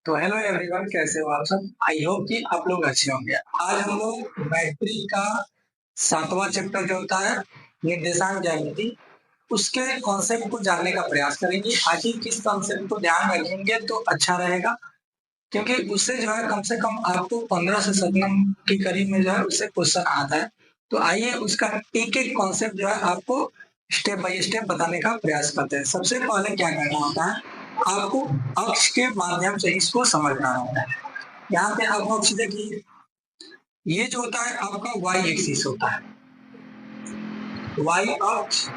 तो hello everyone, कैसे हो आप सब। आई होप कि आप लोग अच्छे होंगे। आज हम लोग मैट्रिक का 7वां चैप्टर जो होता है निर्देशांक ज्यामिति, उसके कॉन्सेप्ट को जानने का प्रयास करेंगे। आखिर किस कॉन्सेप्ट को ध्यान रखेंगे तो अच्छा रहेगा, क्योंकि उससे जो है कम से कम आपको 15 से 17 के करीब में जो है उससे क्वेश्चन आता है। तो आइए उसका एक एक कॉन्सेप्ट जो है आपको स्टेप बाय स्टेप बताने का प्रयास करते हैं। सबसे पहले क्या करना होता है, आपको अक्ष के माध्यम से इसको समझना होता है। यहाँ पे आप अक्ष देखिए, ये जो होता है आपका वाई एक्सिस होता है, वाई अक्ष,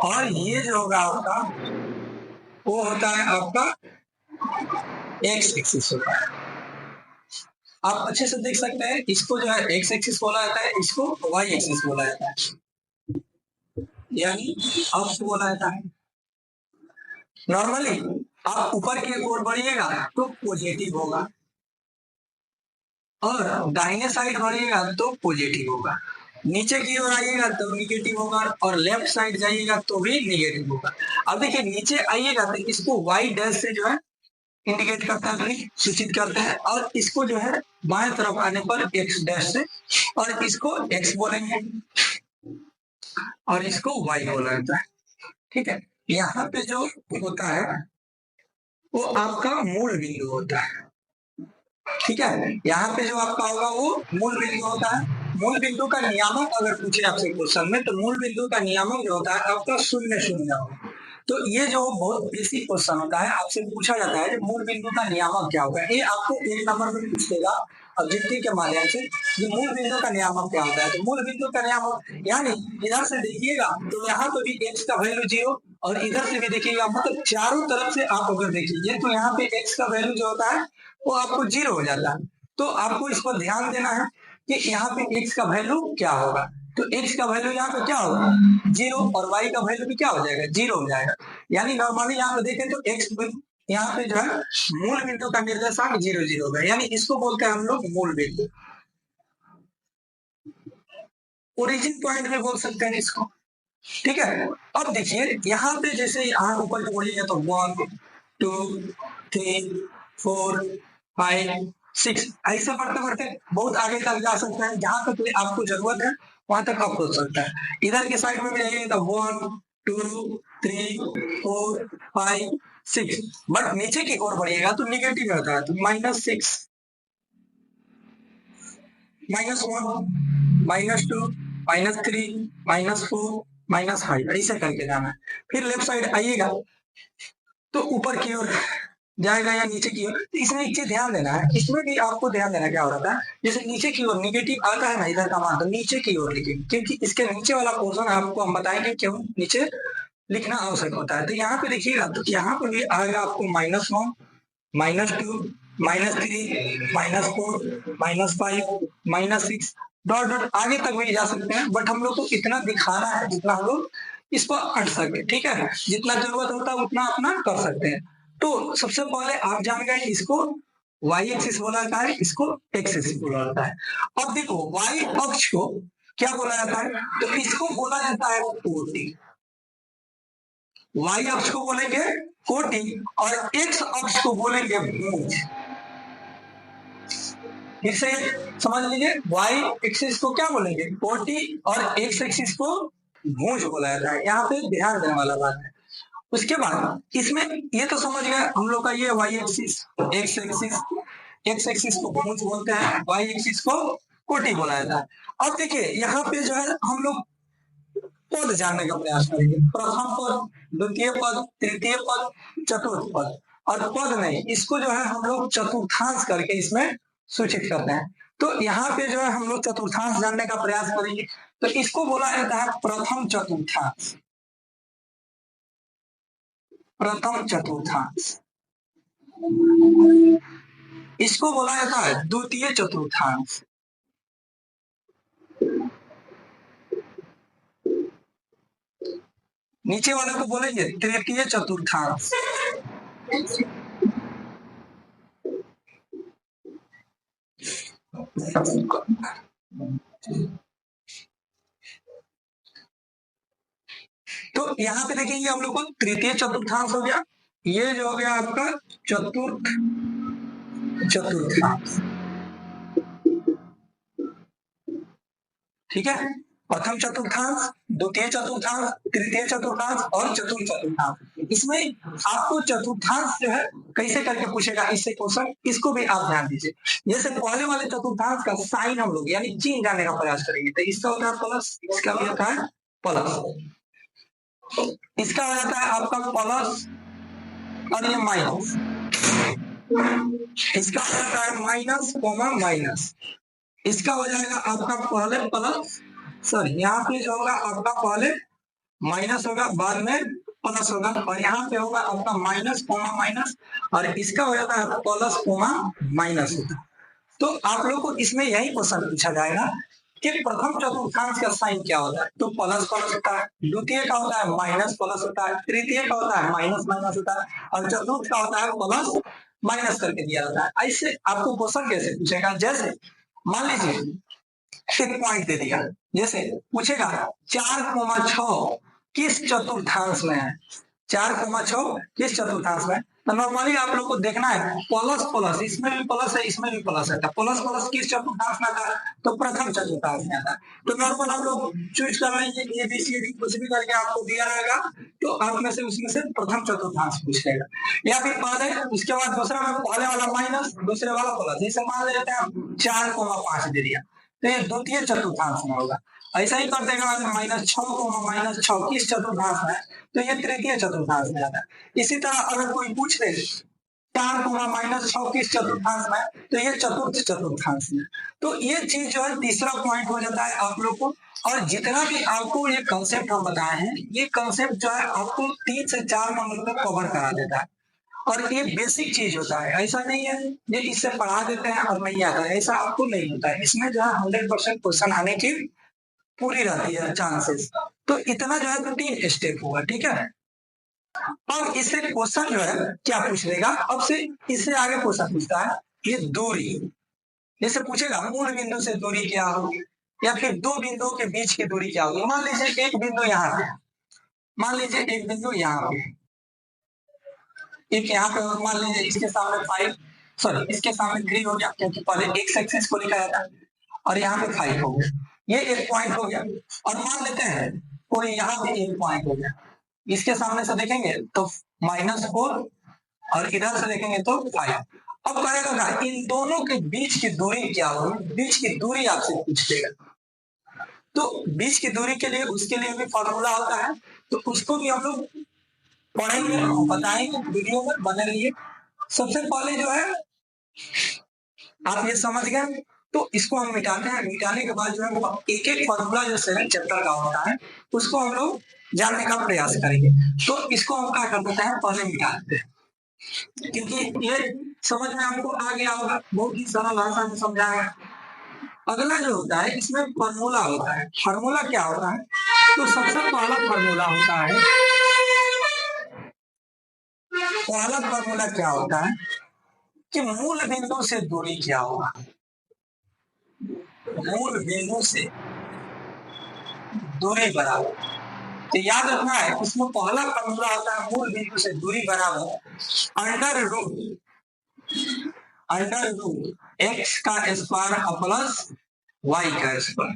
और ये जो होगा आपका वो होता है आपका एक्स एक्सिस होता है। आप अच्छे से देख सकते हैं, इसको जो है एक्स एक्सिस बोला जाता है, इसको वाई एक्सिस बोला जाता है, यानी अक्ष बोला जाता है। नॉर्मली आप ऊपर की ओर बढ़िएगा तो पॉजिटिव होगा, और दाहिने साइड बढ़िएगा तो पॉजिटिव होगा, नीचे की ओर आइएगा तो निगेटिव होगा, और लेफ्ट साइड जाइएगा तो भी निगेटिव होगा। अब देखिए नीचे आइएगा तो इसको वाई डैश से जो है इंडिकेट करता है, सूचित करता है, और इसको जो है बाएं तरफ आने पर एक्स डैश से, और इसको एक्स बोलेंगे और इसको वाई बोला जाता है। ठीक है, यहाँ पे जो होता है वो आपका मूल बिंदु होता है। ठीक है, यहाँ पे जो आपका होगा वो मूल बिंदु होता है। मूल बिंदु का नियामक अगर पूछे आपसे क्वेश्चन में, तो मूल बिंदु का नियामक जो होता है आपका 0 0 होगा। तो ये जो बहुत बेसिक क्वेश्चन होता है, आपसे पूछा जाता है कि मूल बिंदु का नियामक क्या होगा। ये आपको 1 नंबर में पूछ देगा ऑब्जेक्टिव के माध्यम से, ये मूल बिंदु का नियामक क्या होता है। तो मूल बिंदु का नियामक यानी इधर से देखिएगा तो यहाँ पे भी एक्स का वैल्यू 0, और इधर से भी देखिएगा, मतलब चारों तरफ से आप अगर देखिए तो यहाँ पे एक्स का वैल्यू जो होता है वो आपको 0 हो जाता है। तो आपको इस पर ध्यान देना है कि यहाँ पे x का वैल्यू क्या होगा। तो x का वैल्यू यहाँ पे क्या होगा 0, और y का वैल्यू भी क्या हो जाएगा 0 हो जाएगा। यानी नॉर्मली यहाँ पे देखें तो x यहाँ पे जो है मूल बिंदु का निर्देशांक 0 0 होगा, यानी इसको बोलते हैं हम लोग मूल बिंदु। ओरिजिन पॉइंट भी बोल सकते हैं इसको। ठीक है, अब देखिए यहाँ पे जैसे यहाँ ऊपर की बोलिए तो 1 2 3 4 5 6 ऐसे बढ़ते बढ़ते बहुत आगे तक जा सकते हैं। जहां तक आपको जरूरत है वहां तक आप हो सकता है। इधर के साइड में भी जाइए तो 1 2 3 4 5 6, बट नीचे की ओर बढ़िएगा तो निगेटिव होता है, तो -6 -1 -2 -3 -4 -5 ऐसे करके जाना है। फिर लेफ्ट साइड आइएगा तो ऊपर की ओर जाएगा या नीचे की ओर। तो इसमें एक चीज ध्यान देना है, इसमें भी आपको ध्यान देना क्या हो रहा है, जैसे नीचे की ओर निगेटिव आता है ना इधर का मान, तो नीचे की ओर लिखिए, क्योंकि इसके नीचे वाला पोर्शन आपको हम बताएंगे क्यों नीचे लिखना आवश्यक होता है। तो यहाँ पे देखिएगा तो यहाँ पे भी आएगा आपको -1 -2 -3 -4 -5 -6 डॉट डॉट आगे तक भी जा सकते हैं, बट हम लोग को इतना दिखाना है जितना हम लोग इसको अट सके। ठीक है, जितना जरूरत होता है उतना अपना कर सकते हैं। तो सबसे पहले आप जान गए इसको वाई एक्सिस बोला जाता है, इसको एक्स एक्सिस बोला जाता है। अब देखो वाई अक्ष को क्या बोला जाता है, तो इसको बोला जाता है कोटि। वाई अक्ष को बोलेंगे कोटि, और एक्स अक्ष को बोलेंगे भुज। फिर से समझ लीजिए, वाई एक्सिस को क्या बोलेंगे कोटि, और एक्स एक्सिस को भुज बोला जाता है। यहाँ पे ध्यान देने वाला बात है। उसके बाद इसमें ये तो समझ गए हम लोग का, ये Y axis X axis, X axis को भुज बोलते हैं, वाई एक्सिस को कोटि बोला जाता है। अब देखिए यहाँ पे जो है हम लोग पद जानने का प्रयास करेंगे, प्रथम पद, द्वितीय पद, तृतीय पद, चतुर्थ पद। और पद नहीं, इसको जो है हम लोग चतुर्थांश करके इसमें सूचित करते हैं। तो यहाँ पे जो है हम लोग चतुर्थांश जानने का प्रयास करेंगे, तो इसको बोला जाता है प्रथम चतुर्थांश, प्रथम चतुर्थांश। इसको बोला जाता है द्वितीय चतुर्थांश। नीचे वाले को बोलेंगे तृतीय चतुर्थांश। तो यहाँ पे देखेंगे हम लोग को तृतीय चतुर्थांश हो गया, ये जो हो गया आपका चतुर्थांश। ठीक है, प्रथम चतुर्थांश, द्वितीय चतुर्थांश, तृतीय चतुर्थांश और चतुर्थ चतुर्थांश। इसमें आपको चतुर्थांश जो है कैसे करके पूछेगा इससे क्वेश्चन, इसको भी आप ध्यान दीजिए। जैसे पहले वाले चतुर्थांश का साइन हम लोग यानी चिन्ह जानने का प्रयास करेंगे, तो इसका होता है प्लस, इसका भी होता है प्लस, इसका हो जाता है आपका प्लस और ये माइनस, इसका हो जाता है माइनस कोमा माइनस, इसका हो जाएगा आपका पहले प्लस, सॉरी यहाँ पे जो होगा आपका पहले माइनस होगा, बाद में प्लस होगा, और यहाँ पे होगा आपका माइनस कोमा माइनस, और इसका हो जाता है प्लस कोमा माइनस होता है। तो आप लोग को इसमें यही क्वेश्चन पूछा जाएगा कि प्रथम चतुर्थांश का साइन क्या होता है, तो प्लस प्लस होता है, द्वितीय का होता है माइनस प्लस होता है, तृतीय का होता है माइनस माइनस होता है, और चतुर्थ का होता है प्लस माइनस करके दिया जाता है। ऐसे आपको क्वेश्चन कैसे पूछेगा, जैसे मान लीजिए एक पॉइंट दे दिया, जैसे पूछेगा 4,6 किस चतुर्थांश में है, 4,6 किस चतुर्थांश में, तो नॉर्मली आप लोग को देखना है प्लस प्लस, इसमें भी प्लस है इसमें भी प्लस है, तो प्लस प्लस किस चतुर्थांश में आता है, तो प्रथम चतुर्थांश में आता है। तो नॉर्मल हम लोग चूज कर लेंगे कि ABCD कुछ भी करके आपको दिया रहेगा, तो आप में से उसमें से प्रथम चतुर्थांश पूछेगा, या फिर पहले उसके बाद दूसरा में पहले वाला माइनस दूसरे वाला प्लस, जैसे मान लेते हैं 4,5 दे दिया, तो ये द्वितीय चतुर्थांश में होगा। ऐसा ही कर देगा -6 किस चतुर्थांश में, तो ये तृतीय चतुर्थांश में आता है। इसी तरह अगर कोई पूछ दे 4,-6 किस चतुर्थांश में, तो ये चतुर्थ चतुर्थांश में। तो ये चीज जो है तीसरा पॉइंट हो जाता है आप लोग को। और जितना भी आपको ये कंसेप्ट हम बताए हैं, ये कंसेप्ट जो है आपको 3 से 4 नंबर में कवर करा देता है, और ये बेसिक चीज होता है। ऐसा नहीं है ये इससे पढ़ा देते हैं और नहीं आता है, ऐसा आपको नहीं होता है। इसमें जो है 100% क्वेश्चन आने की पूरी रहती है चांसेस। तो इतना जो है 3 स्टेप होगा, ठीक है। और इससे क्वेश्चन जो है क्या पूछ लेगा, अब से इससे आगे क्वेश्चन पूछता है ये दूरी, जैसे पूछेगा मूल बिंदु से दूरी क्या होगी, या फिर दो बिंदुओं के बीच की दूरी क्या होगी। मान लीजिए एक बिंदु यहाँ पे, मान लीजिए एक बिंदु यहाँ पे, एक यहाँ पे, मान लीजिए इसके सामने 5, सॉरी इसके सामने 3 हो गया, क्योंकि पहले एक्स एक्सिस को लिखा जाता है, और यहाँ पे 5 हो गया, ये एक पॉइंट हो गया। और मान लेते हैं कोई यहाँ पे एक पॉइंट हो गया, इसके सामने से देखेंगे तो -4, और इधर से देखेंगे तो 5। अब करेगा इन दोनों के बीच की दूरी क्या होगी, बीच की दूरी आपसे पूछ लेगा। तो बीच की दूरी के लिए उसके लिए भी फॉर्मूला होता है, तो उसको भी हम लोग पढ़ेंगे और बताएंगे, वीडियो में बने रहिए। सबसे पहले जो है आप ये समझ गए, तो इसको हम मिटाते हैं, मिटाने के बाद जो है वो एक एक फॉर्मूला जो 7 चैप्टर का होता है उसको हम लोग जानने का प्रयास करेंगे। तो इसको हम क्या कर देते हैं, पहले मिटा देते हैं, क्योंकि ये समझ में आपको आ गया होगा, बहुत ही सरल भाषा में समझाया है। अगला जो होता है इसमें फॉर्मूला होता है। फॉर्मूला क्या होता है, तो सबसे पहला फॉर्मूला होता है, पहला फॉर्मूला क्या होता है कि मूल बिंदु से दूरी क्या होगा, मूल बिंदु से दूरी बराबर। तो याद रखना है इसमें पहला फॉर्मूला होता है मूल बिंदु से दूरी बराबर अंडर रूट एक्स का स्क्वायर प्लस वाई का स्क्वायर।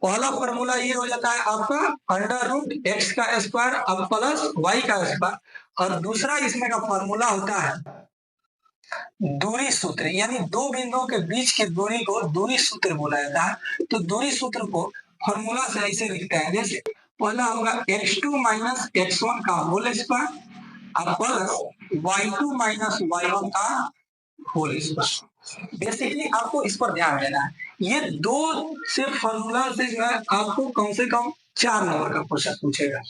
पहला फॉर्मूला ये हो जाता है आपका अंडर रूट एक्स का स्क्वायर अब प्लस वाई का स्क्वायर, और दूसरा इसमें का फॉर्मूला होता है दूरी सूत्र, यानी दो बिंदुओं के बीच की दूरी को दूरी सूत्र बोला जाता है। तो दूरी सूत्र को फॉर्मूला से ऐसे लिखते हैं, जैसे पहला होगा x2 माइनस x1 का होल स्क्वायर और प्लस y2 माइनस y1 का होल स्क्वायर। बेसिकली आपको इस पर ध्यान देना है, ये दो से फॉर्मूला से जो है आपको कम से कम 4 नंबर का क्वेश्चन पूछेगा,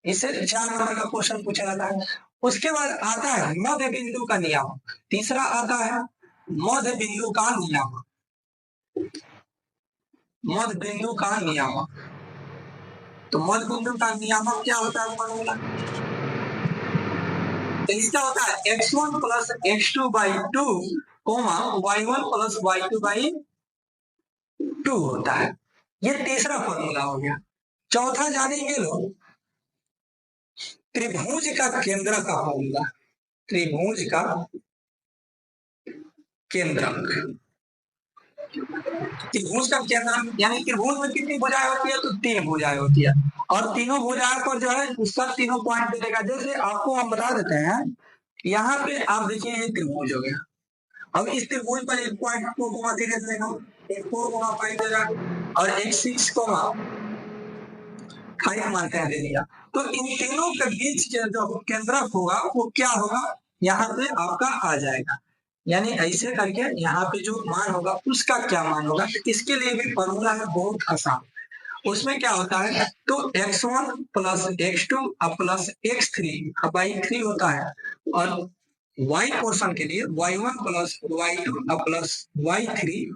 इससे 4 नंबर का क्वेश्चन पूछा जाता है। उसके बाद आता है मध्य बिंदु का नियम, तीसरा आता है मध्य बिंदु का नियम, मध्य बिंदु का नियम। तो मध्य बिंदु का नियामक क्या होता है फॉर्मूला, तो इसका होता है x1 plus x2 by 2 comma y1 plus y2 by 2 होता है। ये तीसरा फॉर्मूला हो गया। चौथा जानेंगे लोग त्रिभुज का केंद्र का फॉर्मूला, त्रिभुज का केंद्रक। त्रिभुज का केंद्र यानी त्रिभुज में कितनी भुजाएं होती है, तो 3 भुजाएं होती है, और तीनों भुजाओं पर जो है उसका तीनों पॉइंट दे देगा। जैसे आपको हम बता देते हैं, यहाँ पे आप देखिए ये त्रिभुज हो गया, अब इस त्रिभुज पर एक पॉइंट 2,3 दे देगा, एक 4,5 देगा, और एक 6,5 मानते हैं दे दिया। तो इन तीनों के बीच जो केंद्रक होगा वो क्या होगा, यहाँ पे आपका आ जाएगा। यानी ऐसे करके यहाँ पे जो मान होगा उसका क्या मान होगा, इसके लिए भी फॉर्मूला है बहुत आसान। उसमें क्या होता है, तो x1 plus x2 plus x3 by 3 होता है, और y पोर्शन के लिए y1 plus y2 plus y3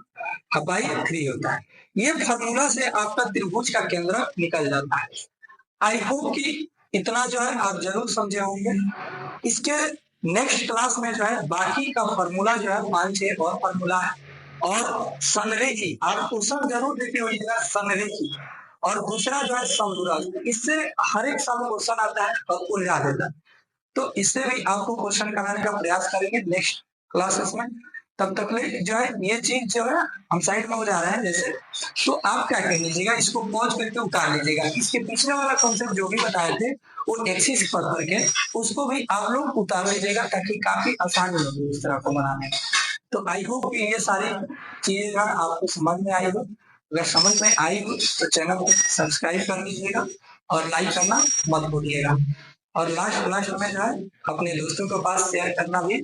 by 3 होता है। ये फॉर्मूला से आपका त्रिभुज का केंद्र निकल जाता है। आई होप कि इतना जो है आप जरूर समझे होंगे। इसके नेक्स्ट क्लास में जो है बाकी का फॉर्मूला जो है 5-6 और फॉर्मूला है, और संरेखी आप क्वेश्चन जरूर देखे होइएगा, संरेखी, और दूसरा जो है समदूरस्थ। इससे हर एक साल क्वेश्चन आता है और उलझा देता है, तो इससे भी आपको क्वेश्चन कराने का प्रयास करेंगे नेक्स्ट क्लासेस में। तब तक ले जो है ये चीज जो है हम साइड में हो जा रहे हैं जैसे, तो आप क्या कर लीजिएगा, इसको पॉज करके उतार लीजिएगा। इसके पिछले वाला कॉन्सेप्ट जो भी बताए थे वो एक्सिस पर करके उसको भी आप लोग उतार लीजिएगा, ताकि काफी आसानी होगी इस तरह को बनाने में। तो आई होप कि ये सारी चीजें आपको समझ में आई हो। अगर समझ में आई हो तो चैनल को सब्सक्राइब कर लीजिएगा और लाइक करना मत भूलिएगा, और लास्ट में जो है अपने दोस्तों के पास शेयर करना भी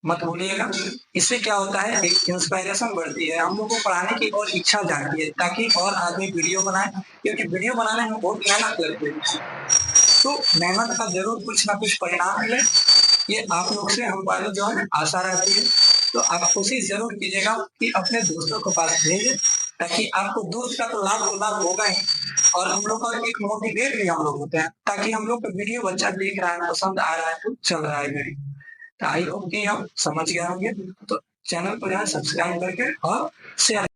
मत भूलिएगा। इससे क्या होता है, एक इंस्पायरेशन बढ़ती है, हम लोग को पढ़ाने की और इच्छा जाती है, ताकि और आदमी वीडियो बनाए, क्योंकि वीडियो बनाने में बहुत मेहनत लगती है, तो मेहनत का जरूर कुछ ना कुछ परिणाम मिले, ये आप लोग से हमारी जो है आशा रहती है। तो आप कोशिश जरूर कीजिएगा कि अपने दोस्तों के पास भेजें, ताकि आपको दोस्त का तो लाभ होगा ही, और हम लोग का एक मोटिवेट भी हम लोग होते हैं, ताकि हम लोग का वीडियो बच्चा देख रहा है, पसंद आ रहा है, तो चल रहा है वीडियो। तो आई होप कि आप समझ गए होंगे। तो चैनल को जो है सब्सक्राइब करके और शेयर